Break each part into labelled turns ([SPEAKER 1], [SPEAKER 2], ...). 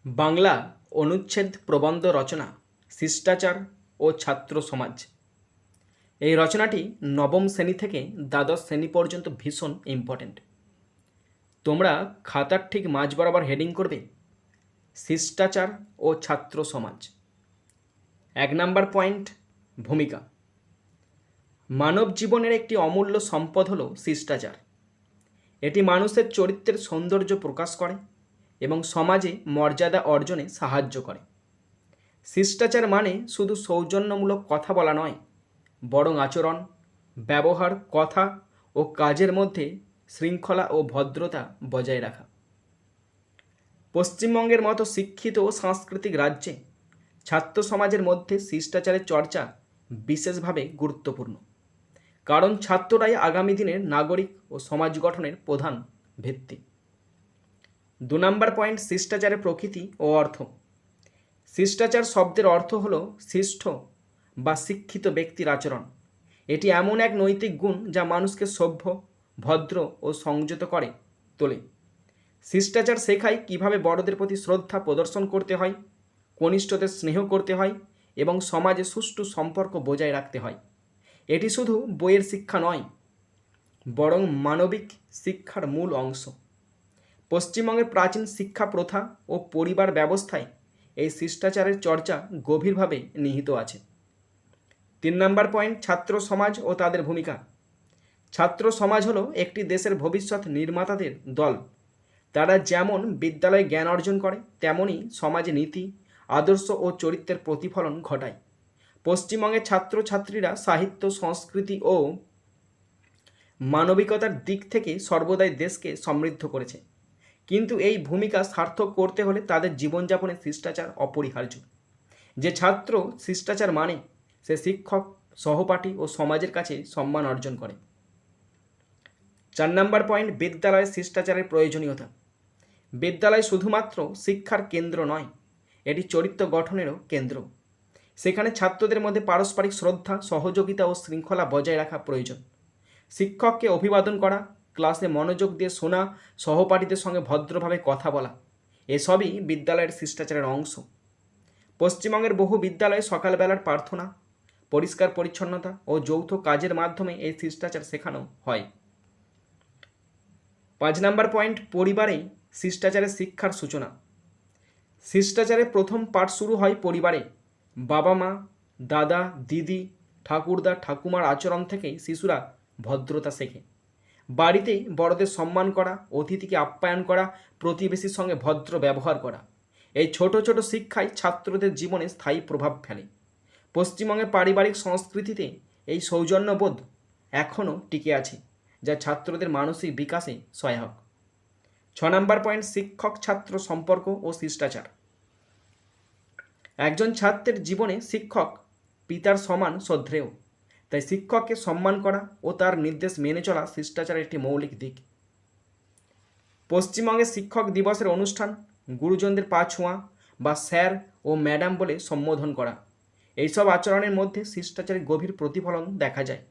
[SPEAKER 1] বাংলা অনুচ্ছেদ প্রবন্ধ রচনা শিষ্টাচার ও ছাত্র সমাজ। এই রচনাটি নবম শ্রেণী থেকে দ্বাদশ শ্রেণী পর্যন্ত ভীষণ ইম্পর্ট্যান্ট। তোমরা খাতার ঠিক মাঝ বরাবর হেডিং করবে শিষ্টাচার ও ছাত্র সমাজ। 1 নম্বর পয়েন্ট, ভূমিকা। মানব জীবনের একটি অমূল্য সম্পদ হলো শিষ্টাচার। এটি মানুষের চরিত্রের সৌন্দর্য প্রকাশ করে এবং সমাজে মর্যাদা অর্জনে সাহায্য করে। শিষ্টাচার মানে শুধু সৌজন্যমূলক কথা বলা নয়, বরং আচরণ, ব্যবহার, কথা ও কাজের মধ্যে শৃঙ্খলা ও ভদ্রতা বজায় রাখা। পশ্চিমবঙ্গের মতো শিক্ষিত ও সাংস্কৃতিক রাজ্যে ছাত্র সমাজের মধ্যে শিষ্টাচারের চর্চা বিশেষভাবে গুরুত্বপূর্ণ, কারণ ছাত্ররাই আগামী দিনের নাগরিক ও সমাজ গঠনের প্রধান ভিত্তি। 2 নম্বর পয়েন্ট, শিষ্টাচারের প্রকৃতি ও অর্থ। শিষ্টাচার শব্দের অর্থ হলো শিষ্ট বা শিক্ষিত ব্যক্তির আচরণ। এটি এমন এক নৈতিক গুণ যা মানুষকে সভ্য, ভদ্র ও সংযত করে তোলে। শিষ্টাচার শেখায় কিভাবে বড়দের প্রতি শ্রদ্ধা প্রদর্শন করতে হয়, কনিষ্ঠদের স্নেহ করতে হয় এবং সমাজে সুষ্ঠু সম্পর্ক বজায় রাখতে হয়। এটি শুধু বইয়ের শিক্ষা নয়, বরং মানবিক শিক্ষার মূল অংশ। পশ্চিমবঙ্গের প্রাচীন শিক্ষা প্রথা ও পরিবার ব্যবস্থায় এই শিষ্টাচারের চর্চা গভীরভাবে নিহিত আছে। 3 নম্বর পয়েন্ট, ছাত্র সমাজ ও তাদের ভূমিকা। ছাত্র সমাজ হলো একটি দেশের ভবিষ্যৎ নির্মাতাদের দল। তারা যেমন বিদ্যালয়ে জ্ঞান অর্জন করে, তেমনি সমাজে নীতি, আদর্শ ও চরিত্রের প্রতিফলন ঘটায়। পশ্চিমবঙ্গের ছাত্রছাত্রীরা সাহিত্য, সংস্কৃতি ও মানবিকতার দিক থেকে সর্বদাই দেশকে সমৃদ্ধ করেছে। কিন্তু এই ভূমিকা সার্থক করতে হলে তাদের জীবনযাপনে শিষ্টাচার অপরিহার্য। যে ছাত্র শিষ্টাচার মানে, সে শিক্ষক, সহপাঠী ও সমাজের কাছে সম্মান অর্জন করে। 4 নম্বর পয়েন্ট, বিদ্যালয়ে শিষ্টাচারের প্রয়োজনীয়তা। বিদ্যালয় শুধুমাত্র শিক্ষার কেন্দ্র নয়, এটি চরিত্র গঠনেরও কেন্দ্র। সেখানে ছাত্রদের মধ্যে পারস্পরিক শ্রদ্ধা, সহযোগিতা ও শৃঙ্খলা বজায় রাখা প্রয়োজন। শিক্ষককে অভিবাদন করা, ক্লাসে মনোযোগ দিয়ে শোনা, সহপাঠীদের সঙ্গে ভদ্রভাবে কথা বলা, এসবই বিদ্যালয়ের শিষ্টাচারের অংশ। পশ্চিমবঙ্গের বহু বিদ্যালয়ে সকালবেলার প্রার্থনা, পরিষ্কার পরিচ্ছন্নতা ও যৌথ কাজের মাধ্যমে এই শিষ্টাচার শেখানো হয়। 5 নম্বর পয়েন্ট, পরিবারেই শিষ্টাচারের শিক্ষার সূচনা। শিষ্টাচারের প্রথম পাঠ শুরু হয় পরিবারে। বাবা মা, দাদা, দিদি, ঠাকুরদা, ঠাকুমার আচরণ থেকেই শিশুরা ভদ্রতা শেখে। বাড়িতেই বড়দের সম্মান করা, অতিথিকে আপ্যায়ন করা, প্রতিবেশীর সঙ্গে ভদ্র ব্যবহার করা, এই ছোট ছোট শিক্ষাই ছাত্রদের জীবনে স্থায়ী প্রভাব ফেলে। পশ্চিমবঙ্গের পারিবারিক সংস্কৃতিতে এই সৌজন্যবোধ এখনও টিকে আছে, যা ছাত্রদের মানসিক বিকাশে সহায়ক। 6 নম্বর পয়েন্ট, শিক্ষক ছাত্র সম্পর্ক ও শিষ্টাচার। একজন ছাত্রের জীবনে শিক্ষক পিতার সমান শ্রদ্ধেয়। তাই শিক্ষককে সম্মান করা ও তার নির্দেশ মেনে চলা শিষ্টাচারের একটি মৌলিক দিক। পশ্চিমবঙ্গের শিক্ষক দিবসের অনুষ্ঠান, গুরুজনদের পা ছোঁয়া বা স্যার ও ম্যাডাম বলে সম্বোধন করা, এইসব আচরণের মধ্যে শিষ্টাচারের গভীর প্রতিফলন দেখা যায়।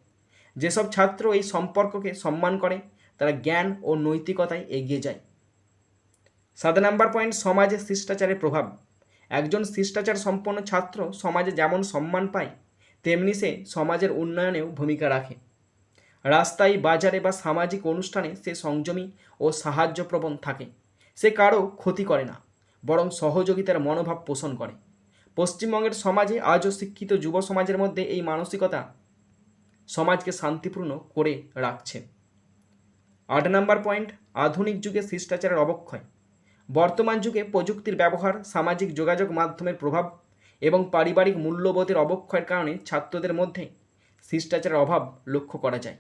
[SPEAKER 1] যেসব ছাত্র এই সম্পর্ককে সম্মান করে, তারা জ্ঞান ও নৈতিকতায় এগিয়ে যায়। 7 নম্বর পয়েন্ট, সমাজে শিষ্টাচারের প্রভাব। একজন শিষ্টাচার সম্পন্ন ছাত্র সমাজে যেমন সম্মান পায়, তেমনি সে সমাজের উন্নয়নেও ভূমিকা রাখে। রাস্তায়, বাজারে বা সামাজিক অনুষ্ঠানে সে সংযমী ও সাহায্যপ্রবণ থাকে। সে কারো ক্ষতি করে না, বরং সহযোগিতার মনোভাব পোষণ করে। পশ্চিমবঙ্গের সমাজে আজও শিক্ষিত যুব সমাজের মধ্যে এই মানসিকতা সমাজকে শান্তিপূর্ণ করে রাখছে। 8 নম্বর পয়েন্ট, আধুনিক যুগে শিষ্টাচারের অবক্ষয়। বর্তমান যুগে প্রযুক্তির ব্যবহার, সামাজিক যোগাযোগ মাধ্যমের প্রভাব এবং পারিবারিক মূল্যবোধের অবক্ষয়ের কারণে ছাত্রদের মধ্যে শিষ্টাচারের অভাব লক্ষ্য করা যায়।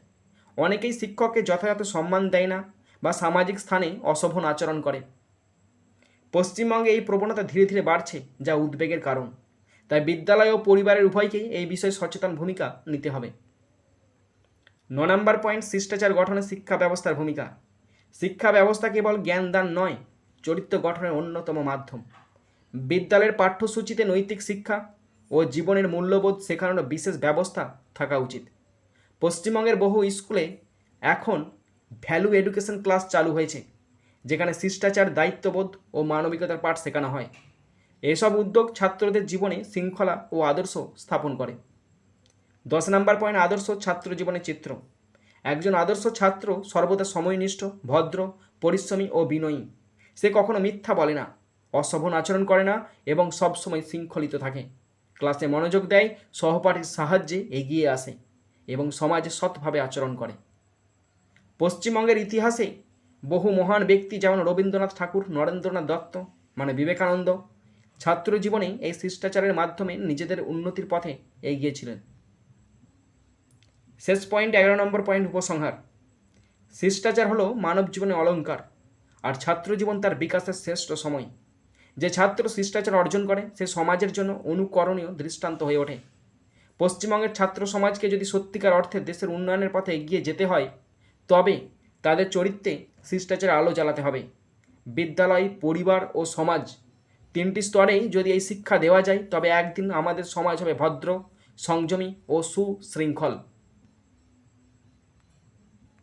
[SPEAKER 1] অনেকেই শিক্ষককে যথাযথ সম্মান দেয় না বা সামাজিক স্থানে অশোভন আচরণ করে। পশ্চিমবঙ্গে এই প্রবণতা ধীরে ধীরে বাড়ছে, যা উদ্বেগের কারণ। তাই বিদ্যালয় ও পরিবারের উভয়কেই এই বিষয়ে সচেতন ভূমিকা নিতে হবে। 9 নম্বর পয়েন্ট, শিষ্টাচার গঠনে শিক্ষা ব্যবস্থার ভূমিকা। শিক্ষা ব্যবস্থা কেবল জ্ঞান দান নয়, চরিত্র গঠনের অন্যতম মাধ্যম। বিদ্যালয়ের পাঠ্যসূচিতে নৈতিক শিক্ষা ও জীবনের মূল্যবোধ শেখানোর বিশেষ ব্যবস্থা থাকা উচিত। পশ্চিমবঙ্গের বহু স্কুলে এখন ভ্যালু এডুকেশন ক্লাস চালু হয়েছে, যেখানে শিষ্টাচার, দায়িত্ববোধ ও মানবিকতার পাঠ শেখানো হয়। এসব উদ্যোগ ছাত্রদের জীবনে শৃঙ্খলা ও আদর্শ স্থাপন করে। 10 নম্বর পয়েন্ট, আদর্শ ছাত্র জীবনের চিত্র। একজন আদর্শ ছাত্র সর্বদা সময়নিষ্ঠ, ভদ্র, পরিশ্রমী ও বিনয়ী। সে কখনো মিথ্যা বলে না, অশোভন আচরণ করে না এবং সবসময় শৃঙ্খলিত থাকে। ক্লাসে মনোযোগ দেয়, সহপাঠীর সাহায্যে এগিয়ে আসে এবং সমাজে সৎভাবে আচরণ করে। পশ্চিমবঙ্গের ইতিহাসে বহু মহান ব্যক্তি যেমন রবীন্দ্রনাথ ঠাকুর, নরেন্দ্রনাথ দত্ত, বিবেকানন্দ ছাত্র জীবনে এই শিষ্টাচারের মাধ্যমে নিজেদের উন্নতির পথে এগিয়েছিলেন। শেষ পয়েন্ট, 11 নম্বর পয়েন্ট, উপসংহার। শিষ্টাচার হলো মানব জীবনে অলংকার, আর ছাত্র জীবন তার বিকাশের শ্রেষ্ঠ সময়। যে ছাত্র শিষ্টাচার অর্জন করে সে সমাজের জন্য অনুকরণীয় দৃষ্টান্ত হয়ে ওঠে। পশ্চিমবঙ্গের ছাত্র সমাজকে যদি সত্যিকার অর্থে দেশের উন্নয়নের পথে এগিয়ে যেতে হয়, তবে তাদের চরিত্রে শিষ্টাচারের আলো জ্বালাতে হবে। বিদ্যালয়, পরিবার ও সমাজ তিনটি স্তরেই যদি এই শিক্ষা দেওয়া যায়, তবে একদিন আমাদের সমাজ হবে ভদ্র, সংযমী ও সুশৃঙ্খল।